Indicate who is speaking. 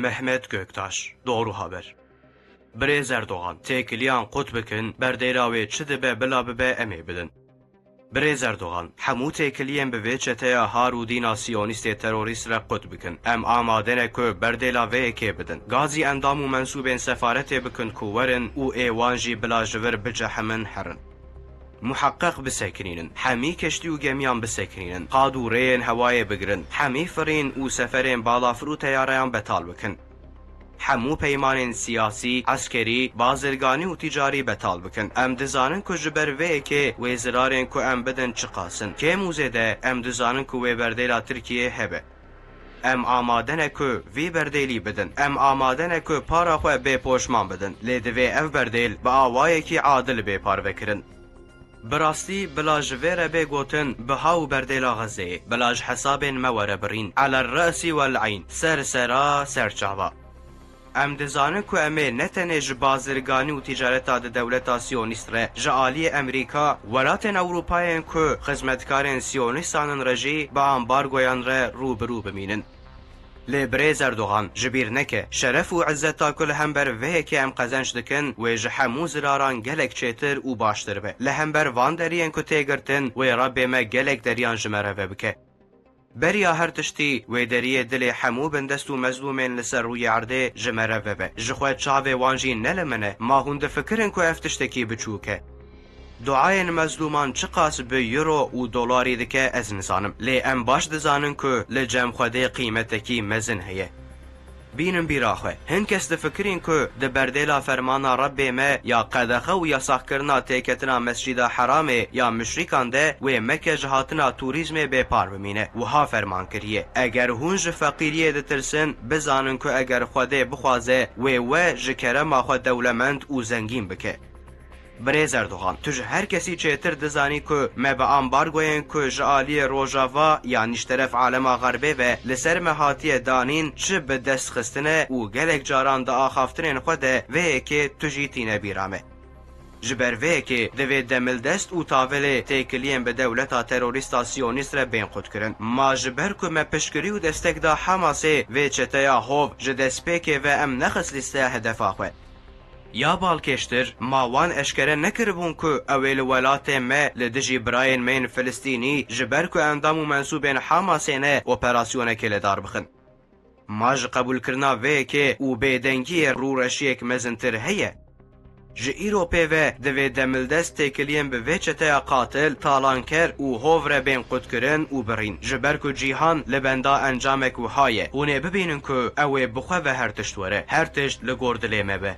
Speaker 1: Mehmet Göktaş, Doğru Haber. Birêz Erdoğan, têkiliyan qut bikin, berdêla wê çi dibe bila bibe em ê bidin. Birêz Erdoğan, hemû têkiliyên bi vê çeteya har û dîna siyonîstê terorîst re qut bikin. Em amade ne ku berdêla vê yekê bidin. Gazî endam û mensûbên sefaretê bikin ku werin û êwan jî bila ji vir bicehemin herin. محقق بسکنین، همی کشتی و گمیان بسکنین، قادورین هوای بگرن، همی فرین و سفرین بالا فرو تیاریان بتال بکن. همو پیمان سیاسی، عسکری، بازرگانی و تجاری بتال بکن. ام دزانن که جبر وی که وزرارین که ام بدن چقاسن. که موزده ام دزانن که وی بردیلا ترکیه هبه. ام آمادنه که وی بردیلی بدن. ام آمادنه که پارا خواه بی پوشمان بدن. لیدوی اف بردیل با آوایی که عادل بی پار بکرن. براستی بلاج ویره بگوتن بهاو بردیلا غزه بلاج حساب موره برین على الرأس والعین سر سرا سر چاوا ام دزانه که امه نتنه بازرگانی و تجارتا ده دولتا سیونیست ره جعالی امریکا ولاتن اوروپاین که خدمتکارن سیونیستانن رجی با امبارگویان ره روبرو بمینن لی برêz Erdoğan jibîr neke şeref û izzeta ku li hember vê yekê em qezenç dikin wê ji hemû ziraran gelek çêtir û baştir be. Li hember van deriyên ku tê girtin wê Rabbê me gelek deriyan ji me re vebike. Beriya her tiştî wê deriyê dilê hemû bindest û mezlûmên li ser rûyê erdê ji me re vebe. Ji xwe çavê wan jî ne li min e, ma hûn difikirin ku ev tiştekî biçûk e. Duayên mezlûman çiqas bi euro û dolarî dike ez nizanim. Lê em baş dizanin ku li cem xwedê qîmetekî mezin heye. Bînin bîra xwe, hin kes difikirin ku di berdêla fermana Rabbê me ya qedexe û yasakirina têketina mescîda heramê ya müşrikan de wê Mekke ji hatina turîzmê bêpar bimîne. Wiha ferman kiriye. Eger hûn ji feqîriyê ditirsin, bizanin ku eger Xwedê bixwaze wê we ji kerema xwe dewlemend û zengîn bike. برêz Erdoğan, tu ji her kesî çêtir dizanî ku me bi ambargoyên ku ji aliyê Rojava ya nîşteref alema Xerbê ve li ser me hatiye danîn çi bi dest xistine û gelek caran di axaftinên xwe de vê yekê tu jî tîne bîra me. Ji ber vê yekê divê demildest û tavelê têkiliyên bi dewleta terorîsta siyonîst re bên xut kirin. Ma ji ber ku me piştgirî û destek da Hamasê vê çeteya hov ji destpêkê ve em nexist lîsteya hedefa xwe. Ya balkeştir, ma wan eşkere nekiribûn ku ew ê li welatê me li dijî birayên mên Filistînî ji ber ku endam û mensûbên Hamasê ne operasyonekê lêdar bixin. Ma ji qebûlkirina vê yekê û bêdengiyê rûreşiyek mezintir heye. Ji îropê ve divê demildest têkiliyên bi vê çeteya qatil, talanker û hov re bên qutkirin û birîn. Ji ber ku cîhan li benda encamek wiha ye. Hûn ê bibînin ku ew ê bi xwe ve her tişt were. Her tişt li gor dilê me be.